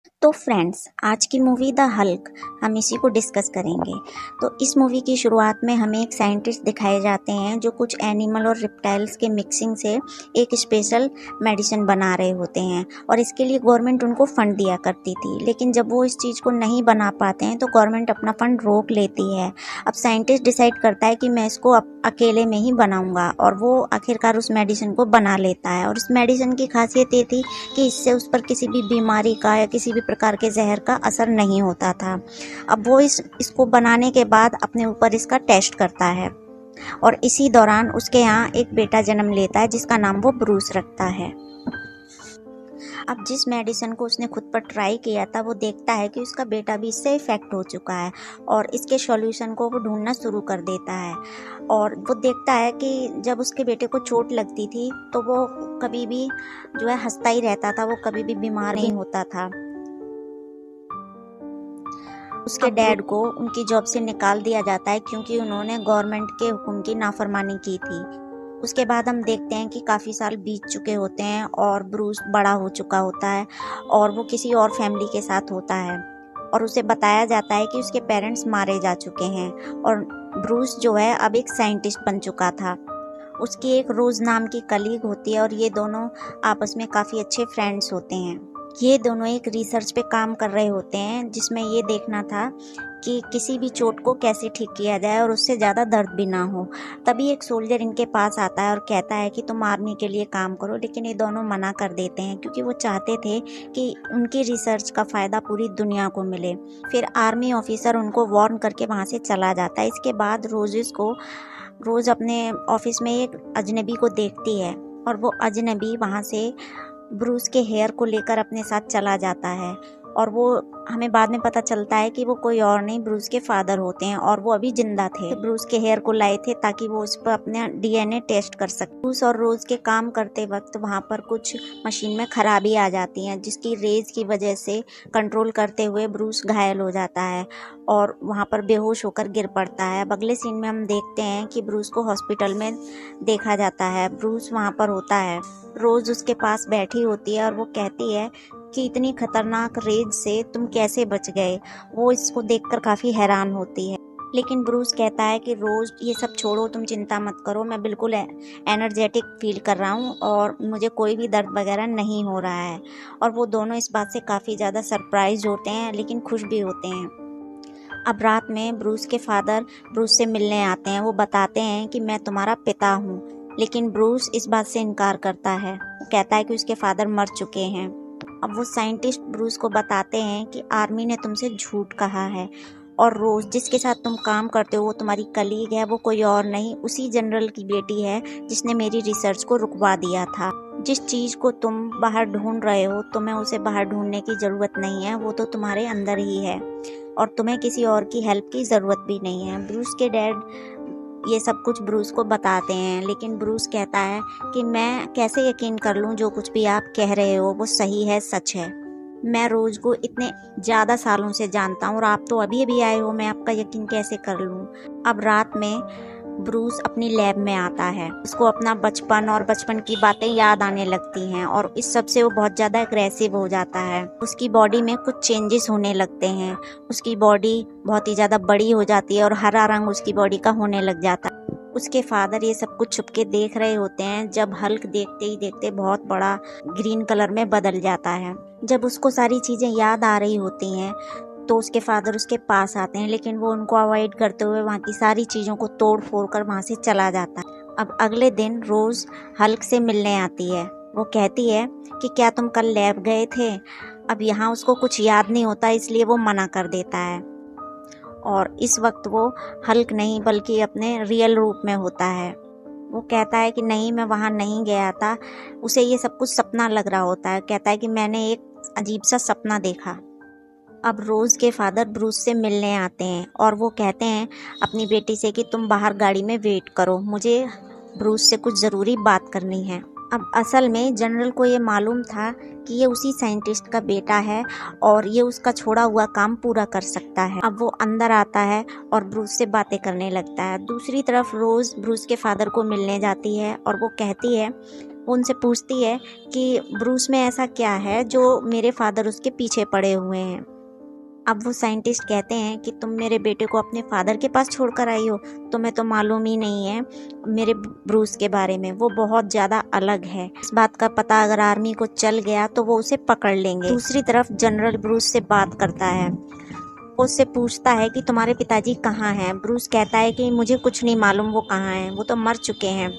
तो फ्रेंड्स, आज की मूवी द हल्क हम इसी को डिस्कस करेंगे। तो इस मूवी की शुरुआत में हमें एक साइंटिस्ट दिखाए जाते हैं जो कुछ एनिमल और रिप्टाइल्स के मिक्सिंग से एक स्पेशल मेडिसिन बना रहे होते हैं और इसके लिए गवर्नमेंट उनको फंड दिया करती थी। लेकिन जब वो इस चीज़ को नहीं बना पाते हैं तो गवर्नमेंट अपना फंड रोक लेती है। अब साइंटिस्ट डिसाइड करता है कि मैं इसको अकेले में ही बनाऊंगा और वो आखिरकार उस मेडिसिन को बना लेता है। और उस मेडिसिन की खासियत ये थी कि इससे उस पर किसी भी बीमारी का या किसी भी प्रकार के जहर का असर नहीं होता था। अब वो इसको बनाने के बाद अपने ऊपर इसका टेस्ट करता है और इसी दौरान उसके यहाँ एक बेटा जन्म लेता है जिसका नाम वो ब्रूस रखता है। अब जिस मेडिसिन को उसने खुद पर ट्राई किया था वो देखता है कि उसका बेटा भी इससे इफेक्ट हो चुका है और इसके सॉल्यूशन को वो ढूंढना शुरू कर देता है। और वो देखता है कि जब उसके बेटे को चोट लगती थी तो वो कभी भी जो है हंसता ही रहता था, वो कभी भी बीमार नहीं होता था। उसके डैड को उनकी जॉब से निकाल दिया जाता है क्योंकि उन्होंने गवर्नमेंट के हुक्म की नाफरमानी की थी। उसके बाद हम देखते हैं कि काफ़ी साल बीत चुके होते हैं और ब्रूस बड़ा हो चुका होता है और वो किसी और फैमिली के साथ होता है और उसे बताया जाता है कि उसके पेरेंट्स मारे जा चुके हैं और ब्रूस जो है अब एक साइंटिस्ट बन चुका था। उसकी एक रोज़ नाम की कलीग होती है और ये दोनों आपस में काफ़ी अच्छे फ्रेंड्स होते हैं। ये दोनों एक रिसर्च पे काम कर रहे होते हैं जिसमें ये देखना था कि किसी भी चोट को कैसे ठीक किया जाए और उससे ज़्यादा दर्द भी ना हो। तभी एक सोल्जर इनके पास आता है और कहता है कि तुम आर्मी के लिए काम करो, लेकिन ये दोनों मना कर देते हैं क्योंकि वो चाहते थे कि उनकी रिसर्च का फ़ायदा पूरी दुनिया को मिले। फिर आर्मी ऑफिसर उनको वार्न करके वहाँ से चला जाता है। इसके बाद रोज़ अपने ऑफिस में एक अजनबी को देखती है और वो अजनबी वहाँ से ब्रूस के हेयर को लेकर अपने साथ चला जाता है और वो हमें बाद में पता चलता है कि वो कोई और नहीं ब्रूस के फादर होते हैं और वो अभी जिंदा थे। ब्रूस के हेयर को लाए थे ताकि वो उस पर अपने डीएनए टेस्ट कर सके। ब्रूस और रोज के काम करते वक्त वहाँ पर कुछ मशीन में खराबी आ जाती है जिसकी रेज की वजह से कंट्रोल करते हुए ब्रूस घायल हो जाता है और वहाँ पर बेहोश होकर गिर पड़ता है। अब अगले सीन में हम देखते हैं कि ब्रूस को हॉस्पिटल में देखा जाता है। ब्रूस वहाँ पर होता है, रोज उसके पास बैठी होती है और वो कहती है कि इतनी खतरनाक रेज से तुम कैसे बच गए। वो इसको देखकर काफ़ी हैरान होती है, लेकिन ब्रूस कहता है कि रोज़ ये सब छोड़ो, तुम चिंता मत करो, मैं बिल्कुल एनर्जेटिक फील कर रहा हूँ और मुझे कोई भी दर्द वगैरह नहीं हो रहा है। और वो दोनों इस बात से काफ़ी ज़्यादा सरप्राइज होते हैं लेकिन खुश भी होते हैं। अब रात में ब्रूस के फादर ब्रूस से मिलने आते हैं। वो बताते हैं कि मैं तुम्हारा पिता हूँ, लेकिन ब्रूस इस बात से इनकार करता है। वो कहता है कि उसके फादर मर चुके हैं। अब वो साइंटिस्ट ब्रूस को बताते हैं कि आर्मी ने तुमसे झूठ कहा है और रोज जिसके साथ तुम काम करते हो वो तुम्हारी कलीग है, वो कोई और नहीं उसी जनरल की बेटी है जिसने मेरी रिसर्च को रुकवा दिया था। जिस चीज़ को तुम बाहर ढूंढ रहे हो तुम्हें उसे बाहर ढूंढने की ज़रूरत नहीं है, वो तो तुम्हारे अंदर ही है और तुम्हें किसी और की हेल्प की ज़रूरत भी नहीं है। ब्रूस के डैड ये सब कुछ ब्रूस को बताते हैं, लेकिन ब्रूस कहता है कि मैं कैसे यकीन कर लूँ जो कुछ भी आप कह रहे हो वो सही है, सच है। मैं रोज को इतने ज़्यादा सालों से जानता हूँ और आप तो अभी अभी आए हो, मैं आपका यकीन कैसे कर लूँ। अब रात में ब्रूस अपनी लैब में आता है। उसको अपना बचपन और बचपन की बातें याद आने लगती हैं और इस सब से वो बहुत ज़्यादा एग्रेसिव हो जाता है। उसकी बॉडी में कुछ चेंजेस होने लगते हैं। उसकी बॉडी बहुत ही ज़्यादा बड़ी हो जाती है और हरा रंग उसकी बॉडी का होने लग जाता है। उसके फादर ये सब कुछ छुपके देख रहे होते हैं जब हल्क देखते ही देखते बहुत बड़ा ग्रीन कलर में बदल जाता है। जब उसको सारी चीज़ें याद आ रही होती हैं तो उसके फादर उसके पास आते हैं, लेकिन वो उनको अवॉइड करते हुए वहाँ की सारी चीज़ों को तोड़ फोड़ कर वहाँ से चला जाता है। अब अगले दिन रोज़ हल्क से मिलने आती है। वो कहती है कि क्या तुम कल लैब गए थे। अब यहाँ उसको कुछ याद नहीं होता इसलिए वो मना कर देता है और इस वक्त वो हल्क नहीं बल्कि अपने रियल रूप में होता है। वो कहता है कि नहीं, मैं वहाँ नहीं गया था। उसे ये सब कुछ सपना लग रहा होता है। कहता है कि मैंने एक अजीब सा सपना देखा। अब रोज़ के फादर ब्रूस से मिलने आते हैं और वो कहते हैं अपनी बेटी से कि तुम बाहर गाड़ी में वेट करो, मुझे ब्रूस से कुछ ज़रूरी बात करनी है। अब असल में जनरल को ये मालूम था कि ये उसी साइंटिस्ट का बेटा है और ये उसका छोड़ा हुआ काम पूरा कर सकता है। अब वो अंदर आता है और ब्रूस से बातें करने लगता है। दूसरी तरफ रोज़ ब्रूस के फादर को मिलने जाती है और वो कहती है वो उनसे पूछती है कि ब्रूस में ऐसा क्या है जो मेरे फादर उसके पीछे पड़े हुए हैं। अब वो साइंटिस्ट कहते हैं कि तुम मेरे बेटे को अपने फादर के पास छोड़कर आई हो, तुम्हें तो मालूम ही नहीं है मेरे ब्रूस के बारे में, वो बहुत ज़्यादा अलग है। इस बात का पता अगर आर्मी को चल गया तो वो उसे पकड़ लेंगे। दूसरी तरफ जनरल ब्रूस से बात करता है, वो उससे पूछता है कि तुम्हारे पिताजी कहाँ हैं। ब्रूस कहता है कि मुझे कुछ नहीं मालूम वो कहाँ हैं, वो तो मर चुके हैं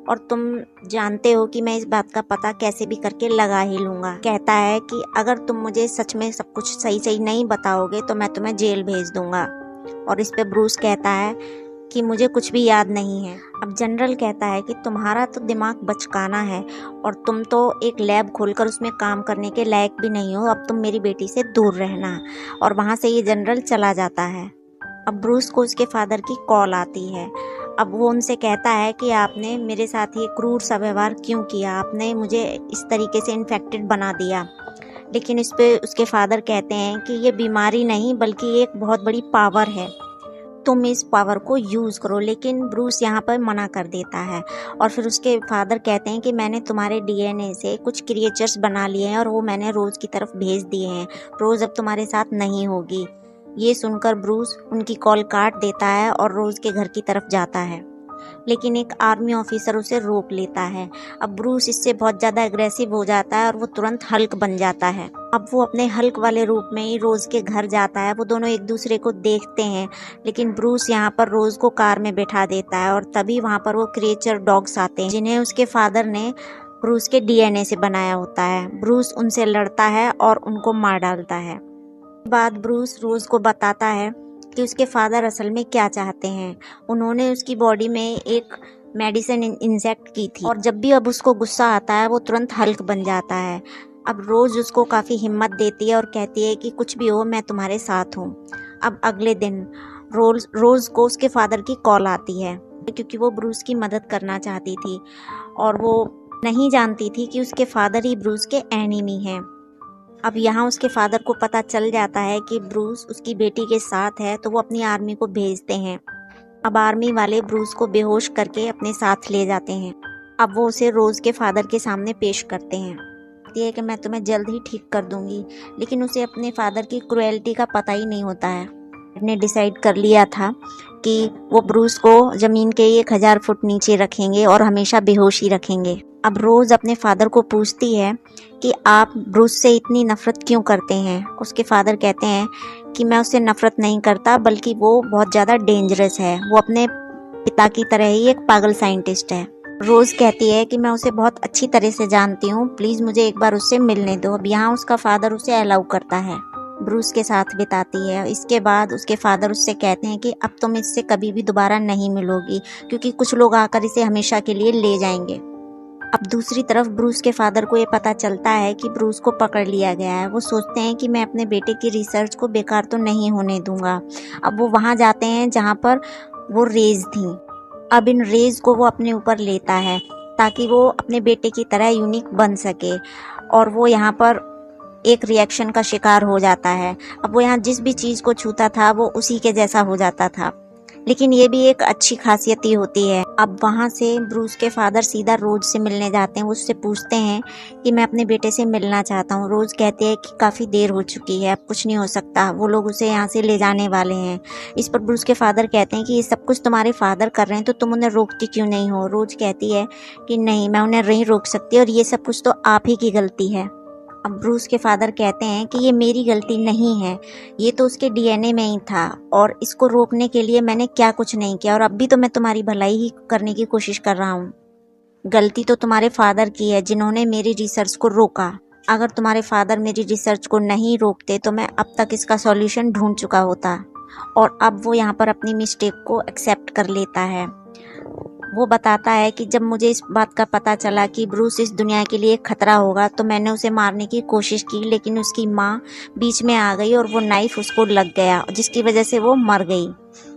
और तुम जानते हो कि मैं इस बात का पता कैसे भी करके लगा ही लूँगा। कहता है कि अगर तुम मुझे सच में सब कुछ सही सही नहीं बताओगे तो मैं तुम्हें जेल भेज दूँगा। और इस पे ब्रूस कहता है कि मुझे कुछ भी याद नहीं है। अब जनरल कहता है कि तुम्हारा तो दिमाग बचकाना है और तुम तो एक लैब खोलकर उसमें काम करने के लायक भी नहीं हो, अब तुम मेरी बेटी से दूर रहना। और वहाँ से ये जनरल चला जाता है। अब ब्रूस को उसके फादर की कॉल आती है। अब वो उनसे कहता है कि आपने मेरे साथ ये क्रूर सा व्यवहार क्यों किया, आपने मुझे इस तरीके से इन्फेक्टेड बना दिया। लेकिन इस पे उसके फादर कहते हैं कि ये बीमारी नहीं बल्कि एक बहुत बड़ी पावर है, तुम इस पावर को यूज़ करो। लेकिन ब्रूस यहाँ पर मना कर देता है और फिर उसके फादर कहते हैं कि मैंने तुम्हारे डीएनए से कुछ क्रिएचर्स बना लिए हैं और वो मैंने रोज़ की तरफ भेज दिए हैं, रोज़ अब तुम्हारे साथ नहीं होगी। ये सुनकर ब्रूस उनकी कॉल काट देता है और रोज़ के घर की तरफ जाता है, लेकिन एक आर्मी ऑफिसर उसे रोक लेता है। अब ब्रूस इससे बहुत ज़्यादा एग्रेसिव हो जाता है और वो तुरंत हल्क बन जाता है। अब वो अपने हल्क वाले रूप में ही रोज़ के घर जाता है। वो दोनों एक दूसरे को देखते हैं, लेकिन ब्रूस यहाँ पर रोज़ को कार में बैठा देता है और तभी वहाँ पर वो क्रिएचर डॉग्स आते हैं जिन्हें उसके फादर ने ब्रूस के डीएनए से बनाया होता है। ब्रूस उनसे लड़ता है और उनको मार डालता है। बाद ब्रूस रोज़ को बताता है कि उसके फादर असल में क्या चाहते हैं। उन्होंने उसकी बॉडी में एक मेडिसिन इंजेक्ट की थी और जब भी अब उसको गुस्सा आता है वो तुरंत हल्क बन जाता है। अब रोज़ उसको काफ़ी हिम्मत देती है और कहती है कि कुछ भी हो मैं तुम्हारे साथ हूँ। अब अगले दिन रोज़ को उसके फादर की कॉल आती है क्योंकि वो ब्रूस की मदद करना चाहती थी और वो नहीं जानती थी कि उसके फादर ही ब्रूस के एनिमी हैं। अब यहाँ उसके फादर को पता चल जाता है कि ब्रूस उसकी बेटी के साथ है तो वो अपनी आर्मी को भेजते हैं। अब आर्मी वाले ब्रूस को बेहोश करके अपने साथ ले जाते हैं। अब वो उसे रोज़ के फादर के सामने पेश करते हैं। कहती है कि मैं तुम्हें जल्द ही ठीक कर दूंगी, लेकिन उसे अपने फादर की क्रुएल्टी का पता ही नहीं होता है। ने डिसाइड कर लिया था कि वो ब्रूस को ज़मीन के 1000 फुट नीचे रखेंगे और हमेशा बेहोश ही रखेंगे। अब रोज़ अपने फादर को पूछती है कि आप ब्रूस से इतनी नफ़रत क्यों करते हैं। उसके फादर कहते हैं कि मैं उससे नफ़रत नहीं करता बल्कि वो बहुत ज़्यादा डेंजरस है, वो अपने पिता की तरह ही एक पागल साइंटिस्ट है। रोज़ कहती है कि मैं उसे बहुत अच्छी तरह से जानती हूँ, प्लीज़ मुझे एक बार उससे मिलने दो। अब यहाँ उसका फादर उसे अलाउ करता है, ब्रूस के साथ बिताती है। इसके बाद उसके फादर उससे कहते हैं कि अब तुम इससे कभी भी दोबारा नहीं मिलोगी क्योंकि कुछ लोग आकर इसे हमेशा के लिए ले जाएंगे। अब दूसरी तरफ ब्रूस के फादर को ये पता चलता है कि ब्रूस को पकड़ लिया गया है। वो सोचते हैं कि मैं अपने बेटे की रिसर्च को बेकार तो नहीं होने दूंगा। अब वो वहाँ जाते हैं जहाँ पर वो रेज थी। अब इन रेज को वो अपने ऊपर लेता है ताकि वो अपने बेटे की तरह यूनिक बन सके और वो यहाँ पर एक रिएक्शन का शिकार हो जाता है। अब वो यहाँ जिस भी चीज़ को छूता था वो उसी के जैसा हो जाता था, लेकिन ये भी एक अच्छी खासियत ही होती है। अब वहाँ से ब्रूस के फादर सीधा रोज से मिलने जाते हैं। वो उससे पूछते हैं कि मैं अपने बेटे से मिलना चाहता हूँ। रोज कहते हैं कि काफ़ी देर हो चुकी है, अब कुछ नहीं हो सकता, वो लोग उसे यहाँ से ले जाने वाले हैं। इस पर ब्रूस के फादर कहते हैं कि ये सब कुछ तुम्हारे फादर कर रहे हैं तो तुम उन्हें रोकती क्यों नहीं हो। रोज कहती है कि नहीं, मैं उन्हें नहीं रोक सकती और ये सब कुछ तो आप ही की गलती है। अब ब्रूस के फादर कहते हैं कि ये मेरी गलती नहीं है, ये तो उसके डीएनए में ही था और इसको रोकने के लिए मैंने क्या कुछ नहीं किया और अब भी तो मैं तुम्हारी भलाई ही करने की कोशिश कर रहा हूँ। गलती तो तुम्हारे फादर की है जिन्होंने मेरी रिसर्च को रोका। अगर तुम्हारे फादर मेरी रिसर्च को नहीं रोकते तो मैं अब तक इसका सॉल्यूशन ढूंढ चुका होता। और अब वो यहाँ पर अपनी मिस्टेक को एक्सेप्ट कर लेता है। वो बताता है कि जब मुझे इस बात का पता चला कि ब्रूस इस दुनिया के लिए खतरा होगा तो मैंने उसे मारने की कोशिश की, लेकिन उसकी माँ बीच में आ गई और वो नाइफ उसको लग गया जिसकी वजह से वो मर गई।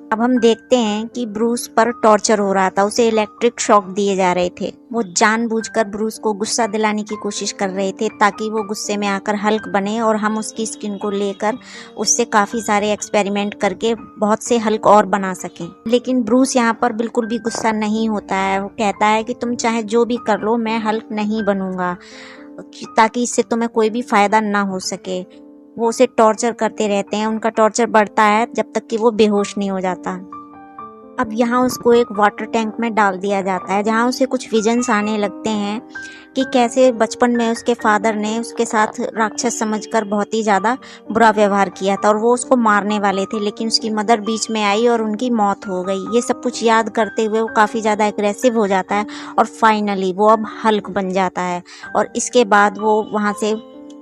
अब हम देखते हैं कि ब्रूस पर टॉर्चर हो रहा था, उसे इलेक्ट्रिक शॉक दिए जा रहे थे। वो जानबूझकर ब्रूस को गुस्सा दिलाने की कोशिश कर रहे थे ताकि वो गुस्से में आकर हल्क बने और हम उसकी स्किन को लेकर उससे काफ़ी सारे एक्सपेरिमेंट करके बहुत से हल्क और बना सकें। लेकिन ब्रूस यहाँ पर बिल्कुल भी गुस्सा नहीं होता है। वो कहता है कि तुम चाहे जो भी कर लो, मैं हल्क नहीं बनूंगा, ताकि इससे तुम्हें कोई भी फ़ायदा ना हो सके। वो उसे टॉर्चर करते रहते हैं। उनका टॉर्चर बढ़ता है जब तक कि वो बेहोश नहीं हो जाता। अब यहाँ उसको एक वाटर टैंक में डाल दिया जाता है, जहाँ उसे कुछ विजन्स आने लगते हैं कि कैसे बचपन में उसके फादर ने उसके साथ राक्षस समझकर बहुत ही ज़्यादा बुरा व्यवहार किया था और वो उसको मारने वाले थे, लेकिन उसकी मदर बीच में आई और उनकी मौत हो गई। ये सब कुछ याद करते हुए वो काफ़ी ज़्यादा एग्रेसिव हो जाता है और फाइनली वो अब हल्क बन जाता है। और इसके बाद वो वहाँ से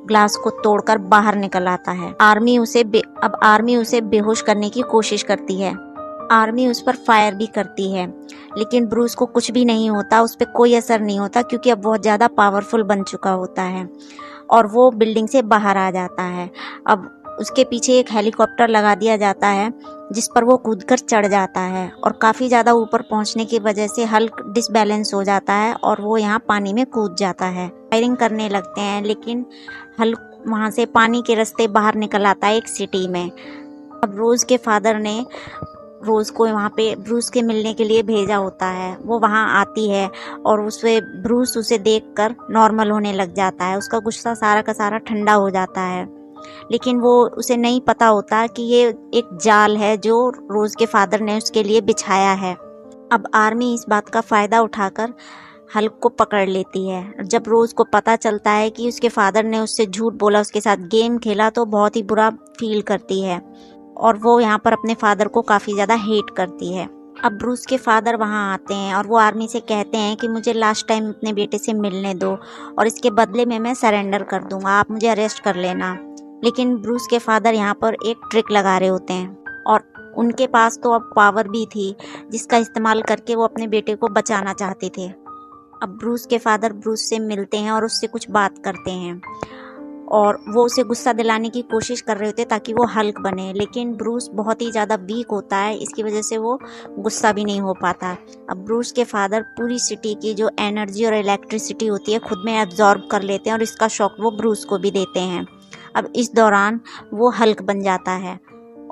ग्लास को तोड़कर बाहर निकल आता है। अब आर्मी उसे बेहोश करने की कोशिश करती है। आर्मी उस पर फायर भी करती है, लेकिन ब्रूस को कुछ भी नहीं होता, उस पर कोई असर नहीं होता क्योंकि अब बहुत ज़्यादा पावरफुल बन चुका होता है और वो बिल्डिंग से बाहर आ जाता है। अब उसके पीछे एक हेलीकॉप्टर लगा दिया जाता है जिस पर वो कूदकर चढ़ जाता है और काफ़ी ज़्यादा ऊपर पहुंचने की वजह से हल्क डिसबैलेंस हो जाता है और वो यहाँ पानी में कूद जाता है। फायरिंग करने लगते हैं, लेकिन हल्क वहाँ से पानी के रास्ते बाहर निकल आता है एक सिटी में। अब रोज़ के फादर ने रोज़ को वहाँ पे ब्रूस के मिलने के लिए भेजा होता है। वो वहाँ आती है और ब्रूस उसे देखकर नॉर्मल होने लग जाता है। उसका गुस्सा सारा का सारा ठंडा हो जाता है, लेकिन उसे नहीं पता होता कि ये एक जाल है जो रोज़ के फादर ने उसके लिए बिछाया है। अब आर्मी इस बात का फ़ायदा उठाकर हल्क को पकड़ लेती है। जब रोज़ को पता चलता है कि उसके फादर ने उससे झूठ बोला, उसके साथ गेम खेला, तो बहुत ही बुरा फील करती है और वो यहाँ पर अपने फादर को काफ़ी ज़्यादा हेट करती है। अब ब्रूस के फादर वहाँ आते हैं और वो आर्मी से कहते हैं कि मुझे लास्ट टाइम अपने बेटे से मिलने दो और इसके बदले में मैं सरेंडर कर दूंगा, आप मुझे अरेस्ट कर लेना। लेकिन ब्रूस के फादर यहाँ पर एक ट्रिक लगा रहे होते हैं और उनके पास तो अब पावर भी थी जिसका इस्तेमाल करके वो अपने बेटे को बचाना चाहते थे। अब ब्रूस के फादर ब्रूस से मिलते हैं और उससे कुछ बात करते हैं और वो उसे गुस्सा दिलाने की कोशिश कर रहे होते ताकि वो हल्क बने, लेकिन ब्रूस बहुत ही ज़्यादा वीक होता है, इसकी वजह से वो गुस्सा भी नहीं हो पाता। अब ब्रूस के फादर पूरी सिटी की जो एनर्जी और इलेक्ट्रिसिटी होती है खुद में एब्जॉर्ब कर लेते हैं और इसका शॉक वो ब्रूस को भी देते हैं। अब इस दौरान वो हल्क बन जाता है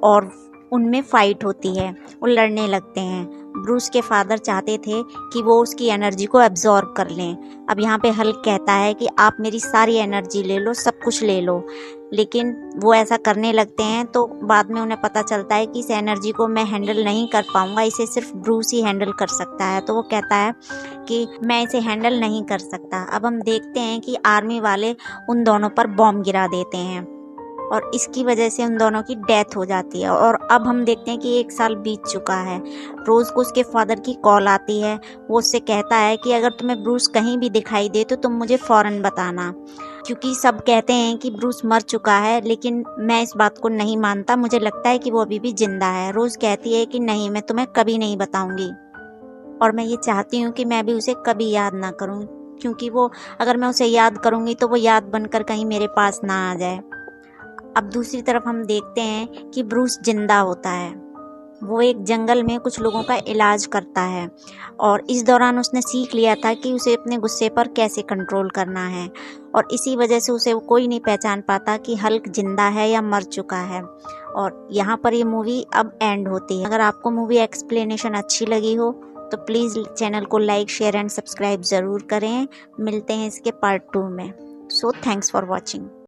और उनमें फाइट होती है, वो लड़ने लगते हैं। ब्रूस के फादर चाहते थे कि वो उसकी एनर्जी को एब्जॉर्ब कर लें। अब यहाँ पे हल्क कहता है कि आप मेरी सारी एनर्जी ले लो, सब कुछ ले लो, लेकिन वो ऐसा करने लगते हैं तो बाद में उन्हें पता चलता है कि इस एनर्जी को मैं हैंडल नहीं कर पाऊँगा, इसे सिर्फ ब्रूस ही हैंडल कर सकता है। तो वो कहता है कि मैं इसे हैंडल नहीं कर सकता। अब हम देखते हैं कि आर्मी वाले उन दोनों पर बॉम्ब गिरा देते हैं और इसकी वजह से उन दोनों की डेथ हो जाती है। और अब हम देखते हैं कि 1 साल बीत चुका है। रोज़ को उसके फादर की कॉल आती है। वो उससे कहता है कि अगर तुम्हें ब्रूस कहीं भी दिखाई दे तो तुम मुझे फ़ौरन बताना, क्योंकि सब कहते हैं कि ब्रूस मर चुका है, लेकिन मैं इस बात को नहीं मानता, मुझे लगता है कि वो अभी भी ज़िंदा है। रोज़ कहती है कि नहीं, मैं तुम्हें कभी नहीं बताऊँगी और मैं ये चाहती हूँ कि मैं भी उसे कभी याद ना करूँ, क्योंकि अगर मैं उसे याद करूँगी तो वो याद बनकर कहीं मेरे पास ना आ जाए। अब दूसरी तरफ हम देखते हैं कि ब्रूस जिंदा होता है। वो एक जंगल में कुछ लोगों का इलाज करता है और इस दौरान उसने सीख लिया था कि उसे अपने गुस्से पर कैसे कंट्रोल करना है और इसी वजह से उसे कोई नहीं पहचान पाता कि हल्क जिंदा है या मर चुका है। और यहाँ पर ये मूवी अब एंड होती है। अगर आपको मूवी एक्सप्लेनेशन अच्छी लगी हो तो प्लीज़ चैनल को लाइक, शेयर एंड सब्सक्राइब ज़रूर करें। मिलते हैं इसके पार्ट 2 में। So thanks for watching.